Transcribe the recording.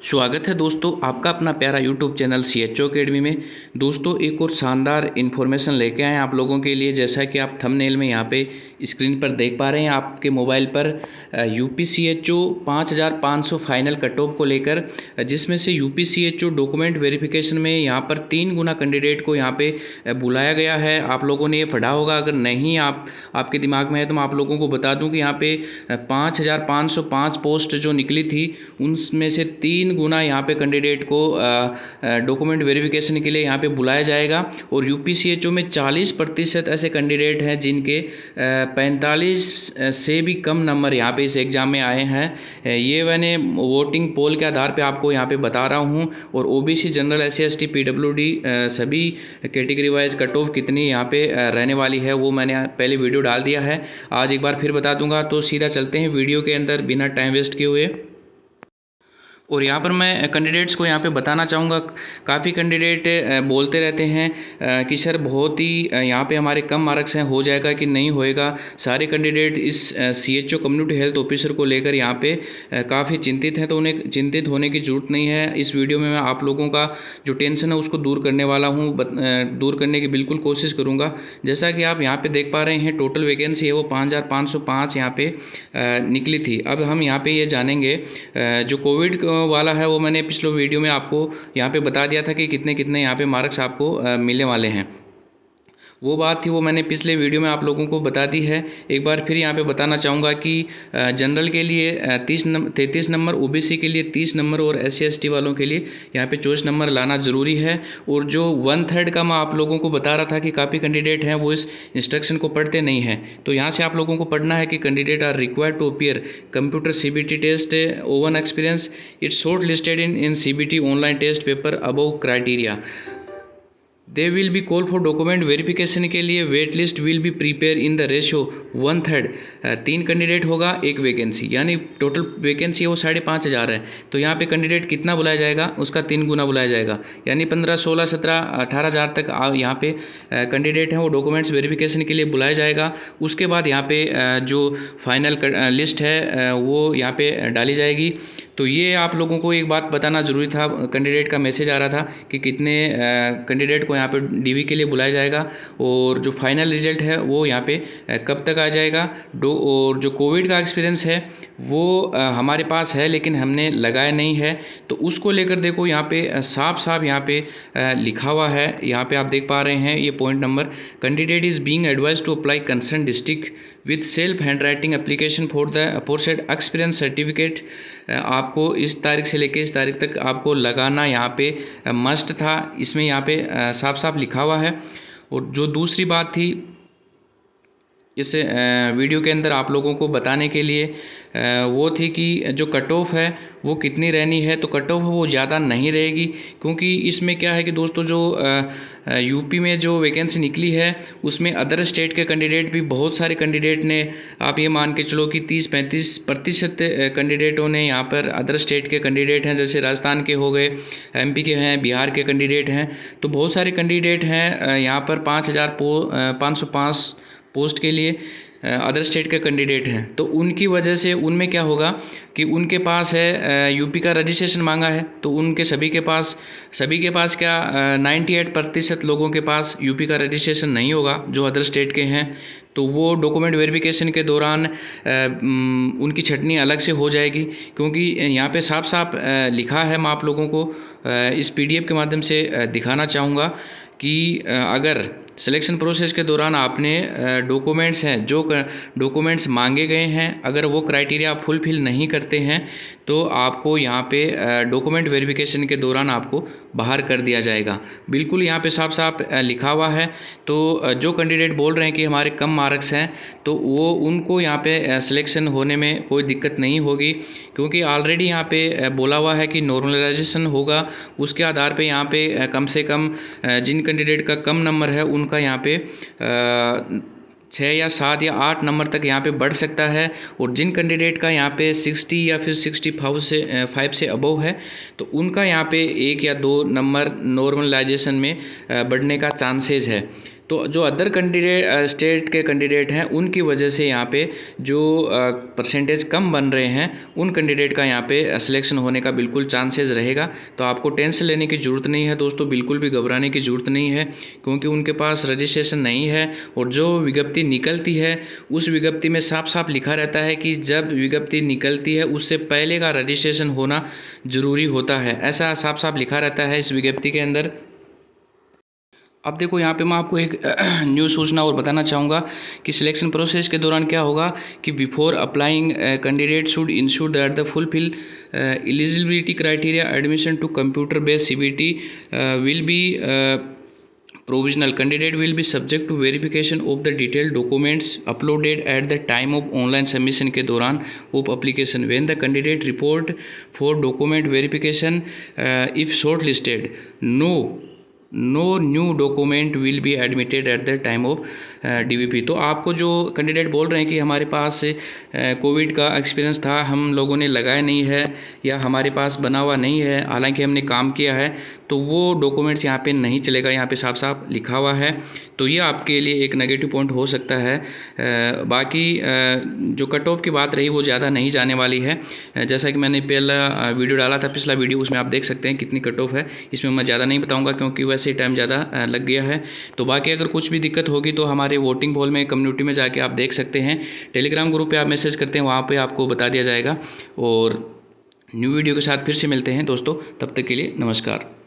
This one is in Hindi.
स्वागत है दोस्तों आपका अपना प्यारा यूट्यूब चैनल CHO अकेडमी में। दोस्तों एक और शानदार इन्फॉर्मेशन लेके आए हैं आप लोगों के लिए। जैसा कि आप थंबनेल में यहाँ पे स्क्रीन पर देख पा रहे हैं आपके मोबाइल पर UP CHO 5500 final cut off को लेकर, जिसमें से यूपी CHO डॉक्यूमेंट वेरिफिकेशन में यहाँ पर 3 गुना कैंडिडेट को यहाँ पे बुलाया गया है। आप लोगों ने ये पढ़ा होगा, अगर नहीं आपके दिमाग में है तो मैं आप लोगों को बता दूँ कि यहाँ पे 5505 पोस्ट जो निकली थी उनमें से 3 गुना यहाँ पे कैंडिडेट को डॉक्यूमेंट वेरिफिकेशन के लिए यहाँ पे बुलाया जाएगा। और यूपी CHO में 40% ऐसे कैंडिडेट हैं जिनके 45 से भी कम नंबर यहाँ पे इस एग्ज़ाम में आए हैं। ये मैंने वोटिंग पोल के आधार पे आपको यहाँ पे बता रहा हूँ। और OBC general SC ST PWD सभी कैटेगरी वाइज कट ऑफ कितनी यहाँ पे रहने वाली है वो मैंने पहले वीडियो डाल दिया है, आज एक बार फिर बता दूंगा। तो सीधा चलते हैं वीडियो के अंदर बिना टाइम वेस्ट किए हुए। और यहाँ पर मैं कैंडिडेट्स को यहाँ पे बताना चाहूँगा, काफ़ी कैंडिडेट बोलते रहते हैं कि सर बहुत ही यहाँ पे हमारे कम मार्क्स हैं, हो जाएगा कि नहीं होएगा। सारे कैंडिडेट इस CHO कम्युनिटी हेल्थ ऑफिसर को लेकर यहाँ पे काफ़ी चिंतित हैं, तो उन्हें चिंतित होने की ज़रूरत नहीं है। इस वीडियो में मैं आप लोगों का जो टेंशन है उसको दूर करने वाला हूँ, दूर करने की बिल्कुल कोशिश करूँगा। जैसा कि आप यहाँ पर देख पा रहे हैं, टोटल वैकेंसी है वो 5505 यहाँ पे निकली थी। अब हम यहाँ पे ये जानेंगे, जो कोविड वाला है वो मैंने पिछले वीडियो में आपको यहाँ पे बता दिया था कि कितने कितने यहाँ पे मार्क्स आपको मिलने वाले हैं। वो बात थी वो मैंने पिछले वीडियो में आप लोगों को बता दी है। एक बार फिर यहाँ पे बताना चाहूँगा कि जनरल के लिए 33 नंबर, OBC के लिए 30 नंबर और SC ST वालों के लिए यहाँ पे 24 नंबर लाना ज़रूरी है। और जो 1/3 का मैं आप लोगों को बता रहा था कि काफ़ी कैंडिडेट हैं वो इस इंस्ट्रक्शन को पढ़ते नहीं हैं, तो यहाँ से आप लोगों को पढ़ना है कि candidate are required to appear computer CBT test own experience its short listed in CBT online test paper above criteria. They will be call for document verification के लिए wait list will be prepare in the ratio 1/3। 3 candidate होगा 1 वैकेंसी, यानी टोटल वैकेंसी है वो 5500 है। तो यहाँ पे कैंडिडेट कितना बुलाया जाएगा, उसका 3 गुना बुलाया जाएगा, यानी 15, 16, 17, 18,000 तक यहाँ पे कैंडिडेट हैं वो डॉक्यूमेंट्स वेरिफिकेशन के लिए बुलाया जाएगा। उसके बाद यहाँ पे जो फाइनल लिस्ट है वो यहाँ पे डाली जाएगी। तो ये आप लोगों को एक बात बताना ज़रूरी था, कैंडिडेट का मैसेज आ रहा था कि कितने कैंडिडेट को यहाँ पे DV के लिए बुलाया जाएगा और जो फाइनल रिजल्ट है वो यहाँ पे कब तक आ जाएगा। और जो कोविड का एक्सपीरियंस है वो हमारे पास है लेकिन हमने लगाया नहीं है, तो उसको लेकर देखो यहाँ पे साफ साफ यहाँ पे लिखा हुआ है। यहाँ पे आप देख पा रहे हैं ये point number, candidate is being advise to apply concern district with self handwriting application for set experience certificate. आपको इस तारीख से लेकर इस तारीख तक आपको लगाना यहाँ पे मस्ट था, इसमें यहाँ पे साफ साफ लिखा हुआ है। और जो दूसरी बात थी इस वीडियो के अंदर आप लोगों को बताने के लिए वो थी कि जो कट ऑफ है वो कितनी रहनी है। तो कट ऑफ वो ज़्यादा नहीं रहेगी, क्योंकि इसमें क्या है कि दोस्तों जो यूपी में जो वैकेंसी निकली है उसमें अदर स्टेट के कैंडिडेट भी बहुत सारे कैंडिडेट ने, आप ये मान के चलो कि 30-35% कैंडिडेटों ने यहाँ पर अदर स्टेट के कैंडिडेट हैं, जैसे राजस्थान के हो गए, MP के हैं, बिहार के कैंडिडेट हैं। तो बहुत सारे कैंडिडेट हैं यहाँ पर 5505 पोस्ट के लिए अदर स्टेट के कैंडिडेट हैं। तो उनकी वजह से उनमें क्या होगा कि उनके पास है यूपी का रजिस्ट्रेशन मांगा है, तो उनके सभी के पास क्या 98% लोगों के पास यूपी का रजिस्ट्रेशन नहीं होगा जो अदर स्टेट के हैं। तो वो डॉक्यूमेंट वेरिफिकेशन के दौरान उनकी छटनी अलग से हो जाएगी, क्योंकि यहाँ पे साफ साफ लिखा है। मैं आप लोगों को इस PDF के माध्यम से दिखाना चाहूँगा कि अगर सिलेक्शन प्रोसेस के दौरान आपने डॉक्यूमेंट्स हैं, जो डॉक्यूमेंट्स मांगे गए हैं, अगर वो क्राइटेरिया आप फुलफिल नहीं करते हैं तो आपको यहाँ पे डॉक्यूमेंट वेरिफिकेशन के दौरान आपको बाहर कर दिया जाएगा। बिल्कुल यहाँ पे साफ साफ लिखा हुआ है। तो जो कैंडिडेट बोल रहे हैं कि हमारे कम मार्क्स हैं, तो वो उनको यहाँ पे सिलेक्शन होने में कोई दिक्कत नहीं होगी, क्योंकि ऑलरेडी यहाँ पे बोला हुआ है कि नॉर्मलाइजेशन होगा। उसके आधार पे यहाँ पे कम से कम जिन कैंडिडेट का कम नंबर है उनका यहाँ पे 6 या 7 या 8 नंबर तक यहाँ पे बढ़ सकता है। और जिन कैंडिडेट का यहाँ पे 60 या फिर 65 से अबव है, तो उनका यहाँ पे 1 या 2 नंबर नॉर्मलाइजेशन में बढ़ने का चांसेस है। तो जो अदर कैंडिडेट स्टेट के कैंडिडेट हैं उनकी वजह से यहाँ पे जो परसेंटेज कम बन रहे हैं उन कैंडिडेट का यहाँ पे सिलेक्शन होने का बिल्कुल चांसेस रहेगा। तो आपको टेंशन लेने की ज़रूरत नहीं है दोस्तों, बिल्कुल भी घबराने की ज़रूरत नहीं है, क्योंकि उनके पास रजिस्ट्रेशन नहीं है। और जो विज्ञप्ति निकलती है उस विज्ञप्ति में साफ साफ लिखा रहता है कि जब विज्ञप्ति निकलती है उससे पहले का रजिस्ट्रेशन होना ज़रूरी होता है, ऐसा साफ साफ लिखा रहता है इस विज्ञप्ति के अंदर। अब देखो यहाँ पे मैं आपको एक न्यू सूचना और बताना चाहूँगा कि सिलेक्शन प्रोसेस के दौरान क्या होगा कि before applying candidate should ensure that the fulfil eligibility criteria admission to computer based CBT will be provisional candidate will be subject to verification of the detailed documents uploaded at the time of online submission के दौरान of application when the candidate report for document verification if shortlisted no new document will be admitted at the time of DVP। तो आपको जो कैंडिडेट बोल रहे हैं कि हमारे पास कोविड का एक्सपीरियंस था, हम लोगों ने लगाया नहीं है या हमारे पास बना हुआ नहीं है, हालांकि हमने काम किया है, तो वो डॉक्यूमेंट्स यहाँ पे नहीं चलेगा, यहाँ पे साफ साफ लिखा हुआ है। तो ये आपके लिए एक नेगेटिव पॉइंट हो सकता है। बाकी जो कट ऑफ की बात रही वो ज़्यादा नहीं जाने वाली है। जैसा कि मैंने पहला वीडियो डाला था, पिछला वीडियो, उसमें आप देख सकते हैं कितनी कट ऑफ है। इसमें मैं ज़्यादा नहीं बताऊँगा क्योंकि वैसे ही टाइम ज़्यादा लग गया है। तो बाकी अगर कुछ भी दिक्कत होगी तो हमारे वोटिंग हॉल में कम्युनिटी में जाके आप देख सकते हैं, टेलीग्राम ग्रुप पे आप मैसेज करते हैं, वहाँ पे आपको बता दिया जाएगा। और न्यू वीडियो के साथ फिर से मिलते हैं दोस्तों, तब तक के लिए नमस्कार।